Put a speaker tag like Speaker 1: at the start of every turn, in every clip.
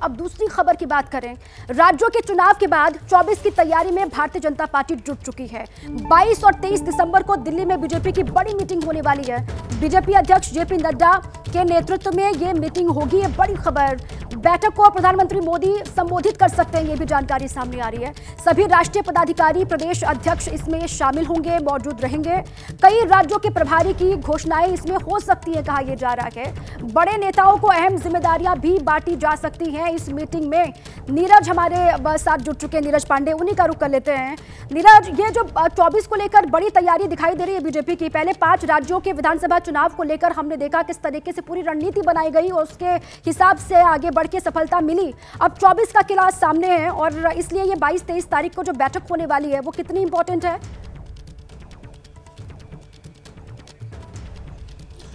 Speaker 1: अब दूसरी खबर की बात करें। राज्यों के चुनाव के बाद 24 की तैयारी में भारतीय जनता पार्टी जुट चुकी है। 22 और 23 दिसंबर को दिल्ली में बीजेपी की बड़ी मीटिंग होने वाली है। बीजेपी अध्यक्ष जेपी नड्डा के नेतृत्व में ये मीटिंग होगी। ये बड़ी खबर। बैठक को प्रधानमंत्री मोदी संबोधित कर सकते हैं, ये भी जानकारी सामने आ रही है। सभी राष्ट्रीय पदाधिकारी, प्रदेश अध्यक्ष इसमें शामिल होंगे, मौजूद रहेंगे। कई राज्यों के प्रभारी की घोषणाएं इसमें हो सकती है, कहा यह जा रहा है। बड़े नेताओं को अहम जिम्मेदारियां भी बांटी जा सकती हैं इस मीटिंग में। नीरज हमारे साथ जुड़ चुके हैं, नीरज पांडे, उन्हीं का रुख कर लेते हैं। नीरज, ये जो 24 को लेकर बड़ी तैयारी दिखाई दे रही है बीजेपी की, पहले 5 राज्यों के विधानसभा चुनाव को लेकर हमने देखा किस तरीके से पूरी रणनीति बनाई गई और उसके हिसाब से आगे बढ़ के सफलता मिली। अब 24 का किला सामने है और इसलिए ये 22-23 तारीख को जो बैठक होने वाली है वो कितनी इंपॉर्टेंट है?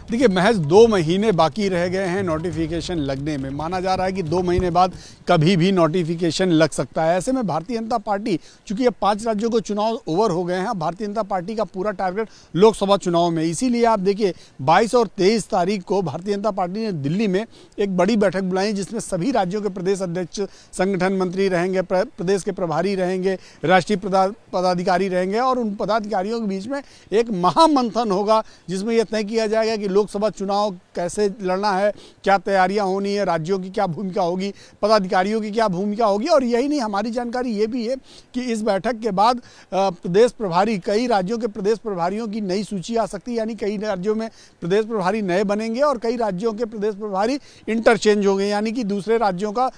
Speaker 2: देखिए, महज 2 महीने बाकी रह गए हैं नोटिफिकेशन लगने में। माना जा रहा है कि 2 महीने बाद कभी भी नोटिफिकेशन लग सकता है। ऐसे में भारतीय जनता पार्टी, चूंकि अब 5 राज्यों को चुनाव ओवर हो गए हैं, भारतीय जनता पार्टी का पूरा टारगेट लोकसभा चुनाव में। इसीलिए आप देखिए 22 और 23 तारीख को भारतीय जनता पार्टी ने दिल्ली में एक बड़ी बैठक बुलाई, जिसमें सभी राज्यों के प्रदेश अध्यक्ष, संगठन मंत्री रहेंगे, प्रदेश के प्रभारी रहेंगे, राष्ट्रीय पदाधिकारी रहेंगे और उन पदाधिकारियों के बीच में एक महामंथन होगा, जिसमें यह तय किया जाएगा कि लोकसभा चुनाव कैसे लड़ना है, क्या तैयारियां होनी है, राज्यों की क्या भूमिका होगी, पदाधिकारियों की क्या भूमिका होगी। और यही नहीं, हमारी जानकारी ये भी है कि इस बैठक के बाद प्रदेश प्रभारी, कई राज्यों के प्रदेश प्रभारियों की नई सूची आ सकती है, यानी कई राज्यों में प्रदेश प्रभारी नए बनेंगे और कई राज्यों के प्रदेश प्रभारी इंटरचेंज होंगे, यानी कि दूसरे राज्यों का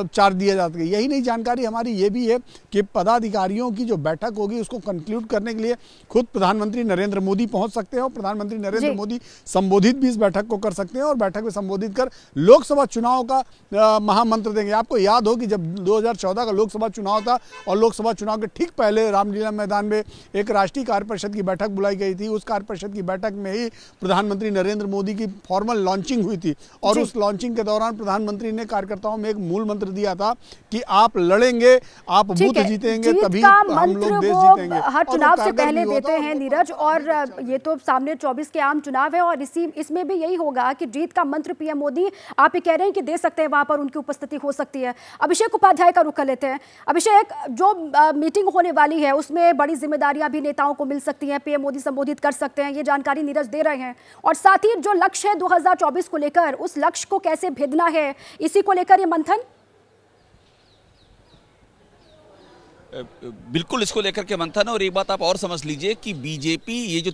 Speaker 2: चार्ज दिया जा सके। यही नहीं, जानकारी हमारी ये भी है कि पदाधिकारियों की जो बैठक होगी उसको कंक्लूड करने के लिए खुद प्रधानमंत्री नरेंद्र मोदी पहुंच सकते हैं और प्रधानमंत्री नरेंद्र मोदी संबोधित भी इस बैठक को कर सकते हैं और बैठक में संबोधित कर लोकसभा चुनाव का महामंत्र देंगे। आपको याद हो कि जब 2014 का लोकसभा चुनाव था और लोकसभा चुनाव के ठीक पहले रामलीला मैदान में एक राष्ट्रीय कार्य परिषद की बैठक बुलाई गई थी। उस कार्य परिषद की बैठक में ही प्रधानमंत्री नरेंद्र मोदी की फॉर्मल लॉन्चिंग हुई थी और उस लॉन्चिंग के दौरान प्रधानमंत्री ने कार्यकर्ताओं में एक मूल मंत्र दिया था कि आप लड़ेंगे, आप बूथ जीतेंगे, तभी हम लोग देश जीतेंगे।
Speaker 1: हर चुनाव से पहले देते हैं नीरज, और ये तो सामने 24 के आम चुनाव है और इसमें भी यही होगा कि जीत का मंत्र पीएम मोदी आप ही कह रहे हैं कि दे सकते हैं, वहां पर उनकी उपस्थिति हो सकती है। अभिषेक उपाध्याय का रुख कर लेते हैं। अभिषेक, जो मीटिंग होने वाली है उसमें बड़ी जिम्मेदारियां भी नेताओं को मिल सकती हैं, पीएम मोदी संबोधित कर सकते हैं, ये जानकारी नीरज दे रहे हैं। और साथ ही जो लक्ष्य है 2024 को लेकर, उस लक्ष्य को कैसे भेदना है, इसी को लेकर ये मंथन।
Speaker 3: बिल्कुल इसको लेकर के मंथन। और एक बात आप और समझ लीजिए कि बीजेपी ये जो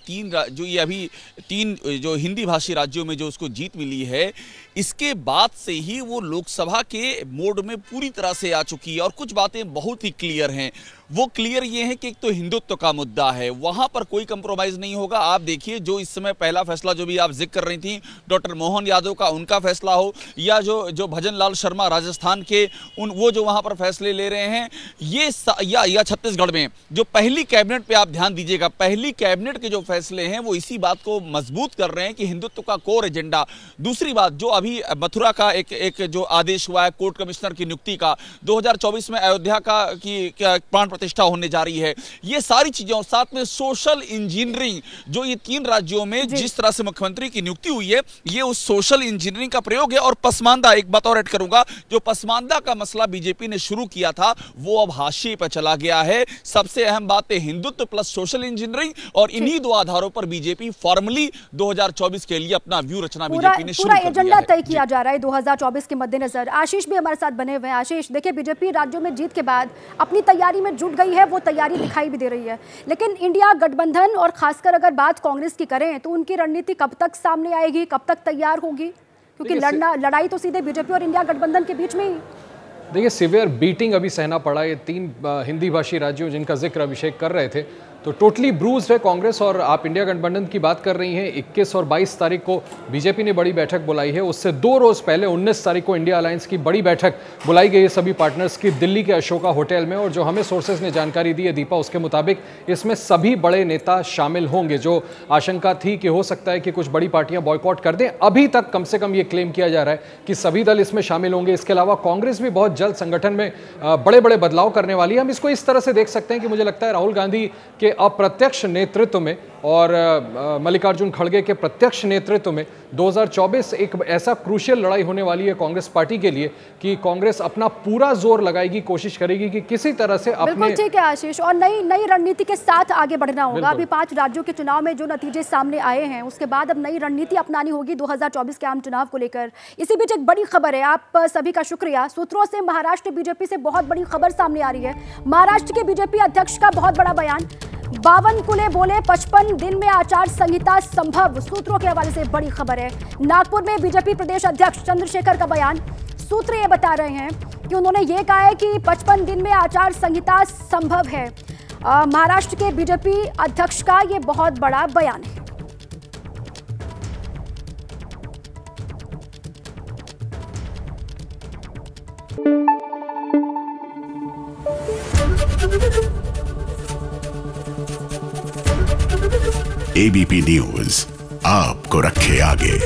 Speaker 3: अभी तीन जो हिंदी भाषी राज्यों में जो उसको जीत मिली है, इसके बाद से ही वो लोकसभा के मोड में पूरी तरह से आ चुकी है और कुछ बातें बहुत ही क्लियर हैं। वो क्लियर ये है कि एक तो हिंदुत्व का मुद्दा है, वहां पर कोई कंप्रोमाइज नहीं होगा। आप देखिए, जो इस समय पहला फैसला जो भी आप जिक्र कर रही थी, डॉक्टर मोहन यादव का, उनका फैसला हो या जो भजन लाल शर्मा राजस्थान के वो जो वहां पर फैसले ले रहे हैं, ये या छत्तीसगढ़ में जो पहली कैबिनेट पे आप ध्यान दीजिएगा, पहली कैबिनेट के जो फैसले हैं वो इसी बात को मजबूत कर रहे हैं कि हिंदुत्व का कोर एजेंडा। दूसरी बात, जो अभी मथुरा का एक जो आदेश हुआ है कोर्ट कमिश्नर की नियुक्ति का, 2024 में अयोध्या की प्राण प्रतिष्ठा होने जा रही है, ये सारी चीजें और साथ में सोशल इंजीनियरिंग, जो ये 3 राज्यों में जिस तरह से मुख्यमंत्री की नियुक्ति हुई है, ये उस सोशल इंजीनियरिंग का प्रयोग है। और पसमानदा, एक बात और ऐड करूंगा, जो पसमानदा का मसला बीजेपी ने शुरू किया था वो अब हाशिए पर चला गया है। सबसे अहम बात है हिंदुत्व प्लस सोशल इंजीनियरिंग, और इन्हीं 2 आधारों पर बीजेपी फॉर्मली 2024 के लिए अपना व्यू रचना बीजेपी ने शुरू कर दिया है।
Speaker 1: एजेंडा तय किया जा रहा है 2024 के मद्देनजर। आशीष भी हमारे साथ बने हुए हैं। आशीष, देखिए, बीजेपी राज्यों में जीत के बाद अपनी तैयारी में जुट गई है, वो तैयारी दिखाई भी दे रही है, लेकिन इंडिया गठबंधन और खासकर अगर बात कांग्रेस की करें तो उनकी रणनीति कब तक सामने आएगी, कब तक तैयार होगी? क्योंकि लड़ाई तो सीधे बीजेपी और इंडिया गठबंधन के बीच में ही।
Speaker 4: देखिए, सिवियर बीटिंग अभी सहना पड़ा ये 3 हिंदी भाषी राज्यों जिनका जिक्र अभिषेक कर रहे थे, तो टोटली ब्रूज्ड है कांग्रेस। और आप इंडिया गठबंधन की बात कर रही हैं, 21 और 22 तारीख को बीजेपी ने बड़ी बैठक बुलाई है। उससे 2 रोज़ पहले 19 तारीख को इंडिया अलायंस की बड़ी बैठक बुलाई गई है सभी पार्टनर्स की, दिल्ली के अशोका होटल में। और जो हमें सोर्सेज ने जानकारी दी है दीपा, उसके मुताबिक इसमें सभी बड़े नेता शामिल होंगे। जो आशंका थी कि हो सकता है कि कुछ बड़ी पार्टियां बॉयकॉट कर दें, अभी तक कम से कम ये क्लेम किया जा रहा है कि सभी दल इसमें शामिल होंगे। इसके अलावा कांग्रेस भी बहुत जल्द संगठन में बड़े बड़े बदलाव करने वाली है। हम इसको इस तरह से देख सकते हैं कि मुझे लगता है राहुल गांधी के अप्रत्यक्ष नेतृत्व में और मल्लिकार्जुन खड़गे के प्रत्यक्ष नेतृत्व में 2024 एक ऐसा क्रूशियल लड़ाई होने वाली है कांग्रेस पार्टी के लिए कि कांग्रेस अपना पूरा जोर लगाएगी, कोशिश करेगी कि किसी तरह से अपने।
Speaker 1: बिल्कुल ठीक है आशीष, और नई रणनीति के साथ आगे बढ़ना होगा। अभी 5 राज्यों के चुनाव में जो नतीजे सामने आए हैं उसके बाद अब नई रणनीति अपनानी होगी 2024 के आम चुनाव को लेकर। इसी बीच एक बड़ी खबर है, आप सभी का शुक्रिया, सूत्रों से महाराष्ट्र बीजेपी से बहुत बड़ी खबर सामने आ रही है। महाराष्ट्र के बीजेपी अध्यक्ष का बहुत बड़ा बयान, 52 बोले 55 दिन में आचार संहिता संभव, सूत्रों के हवाले से बड़ी खबर है। नागपुर में बीजेपी प्रदेश अध्यक्ष चंद्रशेखर का बयान, सूत्र ये बता रहे हैं कि उन्होंने ये कहा है कि 55 दिन में आचार संहिता संभव है। महाराष्ट्र के बीजेपी अध्यक्ष का ये बहुत बड़ा बयान है।
Speaker 5: एबीपी न्यूज आपको रखे आगे।